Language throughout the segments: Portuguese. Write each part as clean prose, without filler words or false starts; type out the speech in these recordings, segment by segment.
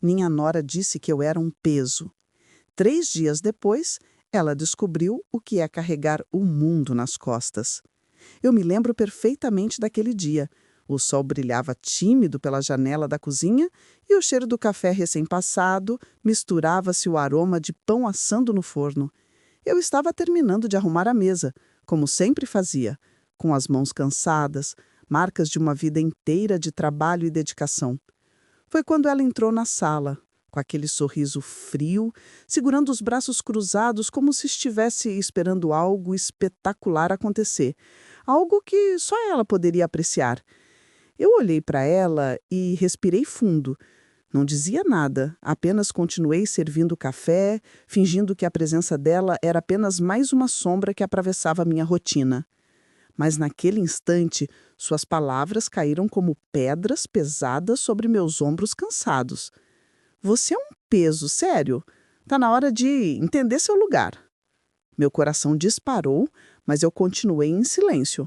Minha nora disse que eu era um peso. 3 dias depois, ela descobriu o que é carregar o mundo nas costas. Eu me lembro perfeitamente daquele dia. O sol brilhava tímido pela janela da cozinha e o cheiro do café recém-passado misturava-se ao aroma de pão assando no forno. Eu estava terminando de arrumar a mesa, como sempre fazia, com as mãos cansadas, marcas de uma vida inteira de trabalho e dedicação. Foi quando ela entrou na sala, com aquele sorriso frio, segurando os braços cruzados como se estivesse esperando algo espetacular acontecer, algo que só ela poderia apreciar. Eu olhei para ela e respirei fundo. Não dizia nada, apenas continuei servindo café, fingindo que a presença dela era apenas mais uma sombra que atravessava minha rotina. Mas naquele instante, suas palavras caíram como pedras pesadas sobre meus ombros cansados. Você é um peso, sério. Tá na hora de entender seu lugar. Meu coração disparou, mas eu continuei em silêncio.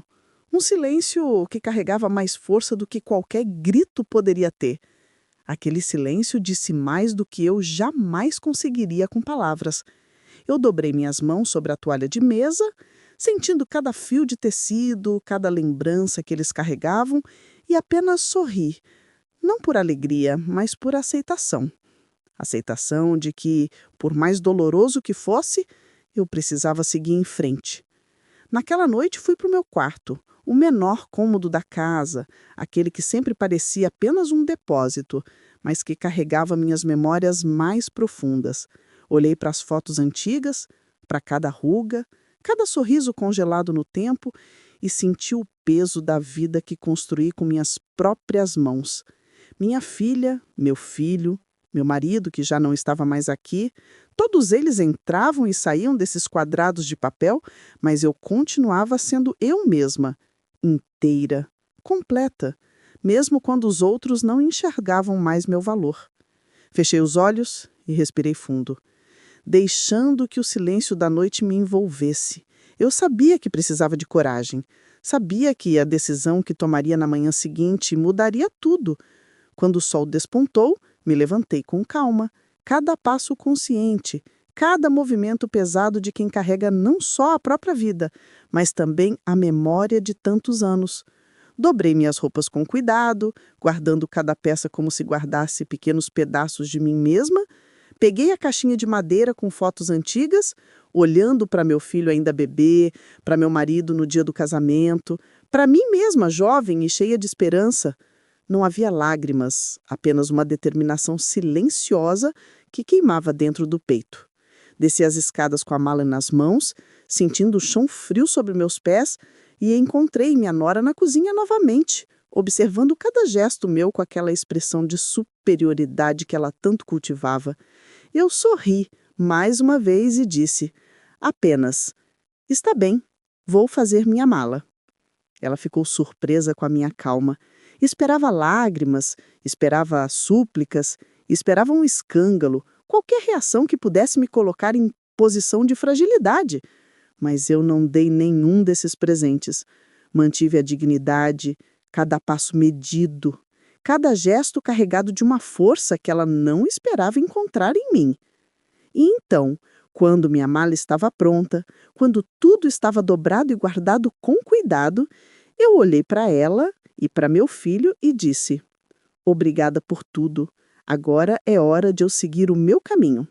Um silêncio que carregava mais força do que qualquer grito poderia ter. Aquele silêncio disse mais do que eu jamais conseguiria com palavras. Eu dobrei minhas mãos sobre a toalha de mesa, sentindo cada fio de tecido, cada lembrança que eles carregavam, e apenas sorri, não por alegria, mas por aceitação. Aceitação de que, por mais doloroso que fosse, eu precisava seguir em frente. Naquela noite fui para o meu quarto, o menor cômodo da casa, aquele que sempre parecia apenas um depósito, mas que carregava minhas memórias mais profundas. Olhei para as fotos antigas, para cada ruga, cada sorriso congelado no tempo e senti o peso da vida que construí com minhas próprias mãos. Minha filha, meu filho, meu marido, que já não estava mais aqui, todos eles entravam e saíam desses quadrados de papel, mas eu continuava sendo eu mesma, inteira, completa, mesmo quando os outros não enxergavam mais meu valor. Fechei os olhos e respirei fundo, deixando que o silêncio da noite me envolvesse. Eu sabia que precisava de coragem, sabia que a decisão que tomaria na manhã seguinte mudaria tudo. Quando o sol despontou, me levantei com calma, cada passo consciente, cada movimento pesado de quem carrega não só a própria vida, mas também a memória de tantos anos. Dobrei minhas roupas com cuidado, guardando cada peça como se guardasse pequenos pedaços de mim mesma. Peguei a caixinha de madeira com fotos antigas, olhando para meu filho ainda bebê, para meu marido no dia do casamento, para mim mesma, jovem e cheia de esperança. Não havia lágrimas, apenas uma determinação silenciosa que queimava dentro do peito. Desci as escadas com a mala nas mãos, sentindo o chão frio sobre meus pés, e encontrei minha nora na cozinha novamente, observando cada gesto meu com aquela expressão de superioridade que ela tanto cultivava. Eu sorri mais uma vez e disse, apenas, está bem, vou fazer minha mala. Ela ficou surpresa com a minha calma. Esperava lágrimas, esperava súplicas, esperava um escândalo, qualquer reação que pudesse me colocar em posição de fragilidade. Mas eu não dei nenhum desses presentes. Mantive a dignidade, cada passo medido, cada gesto carregado de uma força que ela não esperava encontrar em mim. E então, quando minha mala estava pronta, quando tudo estava dobrado e guardado com cuidado, eu olhei para ela e para meu filho e disse, obrigada por tudo, agora é hora de eu seguir o meu caminho.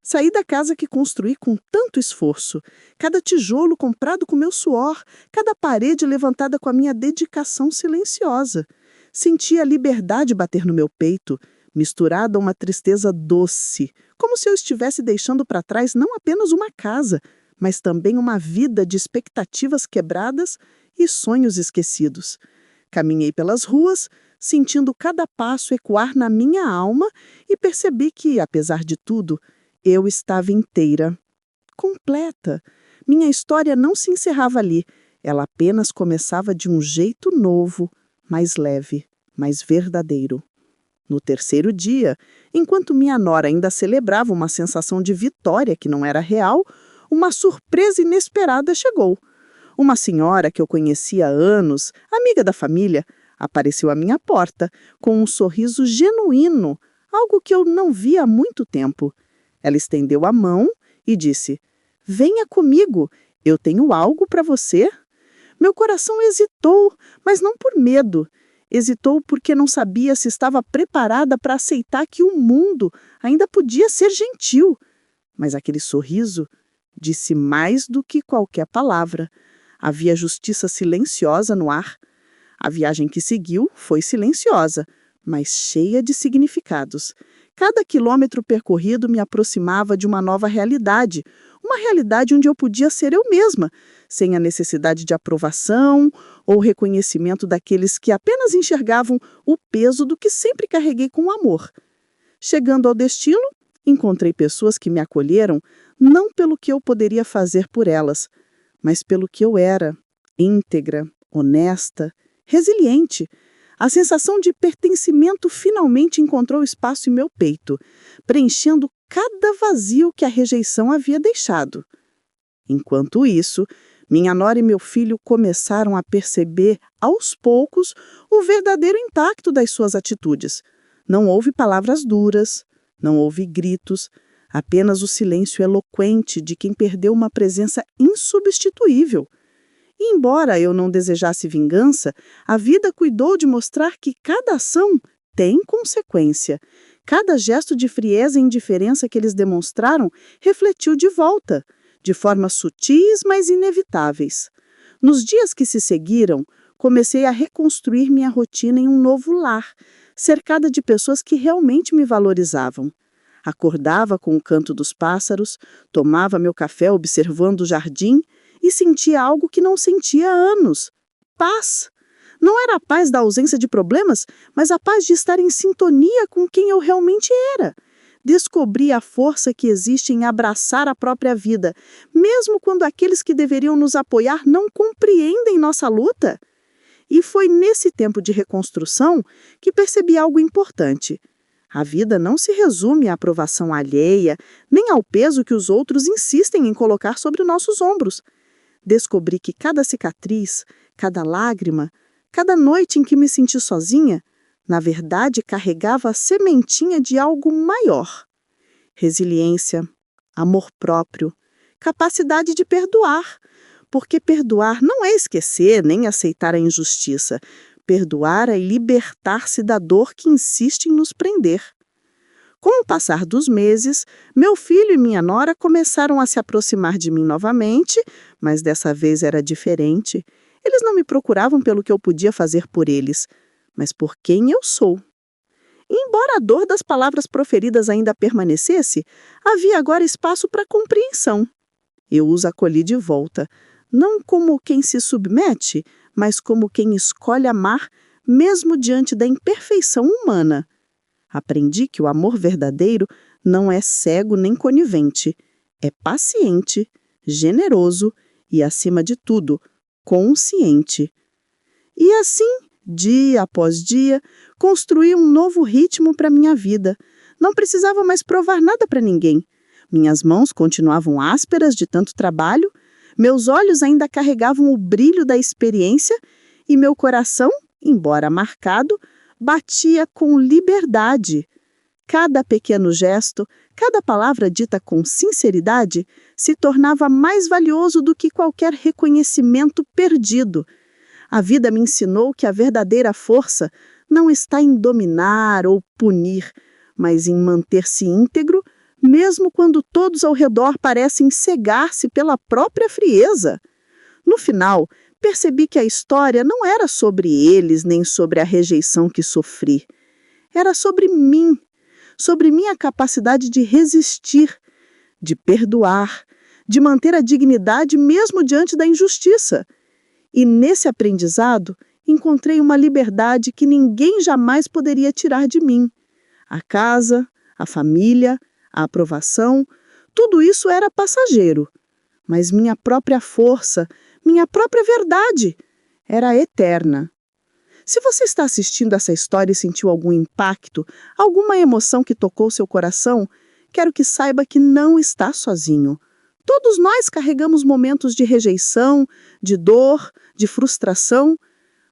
Saí da casa que construí com tanto esforço, cada tijolo comprado com meu suor, cada parede levantada com a minha dedicação silenciosa. Senti a liberdade bater no meu peito, misturada a uma tristeza doce, como se eu estivesse deixando para trás não apenas uma casa, mas também uma vida de expectativas quebradas e sonhos esquecidos. Caminhei pelas ruas, sentindo cada passo ecoar na minha alma e percebi que, apesar de tudo, eu estava inteira, completa. Minha história não se encerrava ali, ela apenas começava de um jeito novo, mais leve, mais verdadeiro. No terceiro dia, enquanto minha nora ainda celebrava uma sensação de vitória que não era real, uma surpresa inesperada chegou. Uma senhora que eu conhecia há anos, amiga da família, apareceu à minha porta, com um sorriso genuíno, algo que eu não via há muito tempo. Ela estendeu a mão e disse: "Venha comigo, eu tenho algo para você." Meu coração hesitou, mas não por medo. Hesitou porque não sabia se estava preparada para aceitar que o mundo ainda podia ser gentil. Mas aquele sorriso disse mais do que qualquer palavra. Havia justiça silenciosa no ar. A viagem que seguiu foi silenciosa, mas cheia de significados. Cada quilômetro percorrido me aproximava de uma nova realidade, uma realidade onde eu podia ser eu mesma, sem a necessidade de aprovação ou reconhecimento daqueles que apenas enxergavam o peso do que sempre carreguei com amor. Chegando ao destino, encontrei pessoas que me acolheram não pelo que eu poderia fazer por elas, mas pelo que eu era, íntegra, honesta, resiliente. A sensação de pertencimento finalmente encontrou espaço em meu peito, preenchendo cada vazio que a rejeição havia deixado. Enquanto isso, minha nora e meu filho começaram a perceber, aos poucos, o verdadeiro impacto das suas atitudes. Não houve palavras duras, não houve gritos, apenas o silêncio eloquente de quem perdeu uma presença insubstituível. E embora eu não desejasse vingança, a vida cuidou de mostrar que cada ação tem consequência. Cada gesto de frieza e indiferença que eles demonstraram refletiu de volta, de formas sutis, mas inevitáveis. Nos dias que se seguiram, comecei a reconstruir minha rotina em um novo lar, cercada de pessoas que realmente me valorizavam. Acordava com o canto dos pássaros, tomava meu café observando o jardim e sentia algo que não sentia há anos: paz. Não era a paz da ausência de problemas, mas a paz de estar em sintonia com quem eu realmente era. Descobri a força que existe em abraçar a própria vida, mesmo quando aqueles que deveriam nos apoiar não compreendem nossa luta. E foi nesse tempo de reconstrução que percebi algo importante. A vida não se resume à aprovação alheia, nem ao peso que os outros insistem em colocar sobre nossos ombros. Descobri que cada cicatriz, cada lágrima, cada noite em que me senti sozinha, na verdade carregava a sementinha de algo maior. Resiliência, amor próprio, capacidade de perdoar, porque perdoar não é esquecer nem aceitar a injustiça. Perdoar é libertar-se da dor que insiste em nos prender. Com o passar dos meses, meu filho e minha nora começaram a se aproximar de mim novamente, mas dessa vez era diferente. Eles não me procuravam pelo que eu podia fazer por eles, mas por quem eu sou. E embora a dor das palavras proferidas ainda permanecesse, havia agora espaço para compreensão. Eu os acolhi de volta, não como quem se submete, mas como quem escolhe amar, mesmo diante da imperfeição humana. Aprendi que o amor verdadeiro não é cego nem conivente, é paciente, generoso e, acima de tudo, consciente. E assim, dia após dia, construí um novo ritmo para minha vida. Não precisava mais provar nada para ninguém. Minhas mãos continuavam ásperas de tanto trabalho, meus olhos ainda carregavam o brilho da experiência e meu coração, embora marcado, batia com liberdade. Cada pequeno gesto, cada palavra dita com sinceridade se tornava mais valioso do que qualquer reconhecimento perdido. A vida me ensinou que a verdadeira força não está em dominar ou punir, mas em manter-se íntegro, mesmo quando todos ao redor parecem cegar-se pela própria frieza. No final, percebi que a história não era sobre eles nem sobre a rejeição que sofri. Era sobre mim, sobre minha capacidade de resistir, de perdoar, de manter a dignidade mesmo diante da injustiça. E nesse aprendizado, encontrei uma liberdade que ninguém jamais poderia tirar de mim. A casa, a família, a aprovação, tudo isso era passageiro. Mas minha própria força, minha própria verdade, era eterna. Se você está assistindo essa história e sentiu algum impacto, alguma emoção que tocou seu coração, quero que saiba que não está sozinho. Todos nós carregamos momentos de rejeição, de dor, de frustração,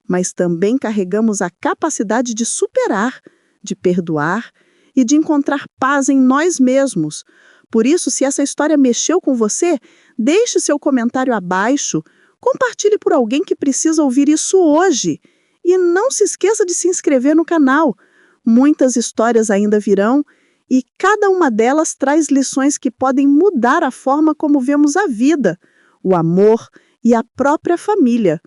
mas também carregamos a capacidade de superar, de perdoar e de encontrar paz em nós mesmos. Por isso, se essa história mexeu com você, deixe seu comentário abaixo, compartilhe por alguém que precisa ouvir isso hoje. E não se esqueça de se inscrever no canal. Muitas histórias ainda virão e cada uma delas traz lições que podem mudar a forma como vemos a vida, o amor e a própria família.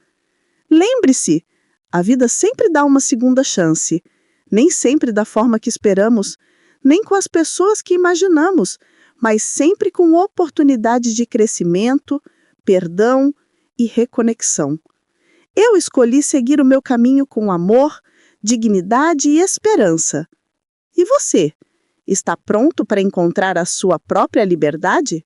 Lembre-se, a vida sempre dá uma segunda chance, nem sempre da forma que esperamos, nem com as pessoas que imaginamos, mas sempre com oportunidades de crescimento, perdão e reconexão. Eu escolhi seguir o meu caminho com amor, dignidade e esperança. E você? Está pronto para encontrar a sua própria liberdade?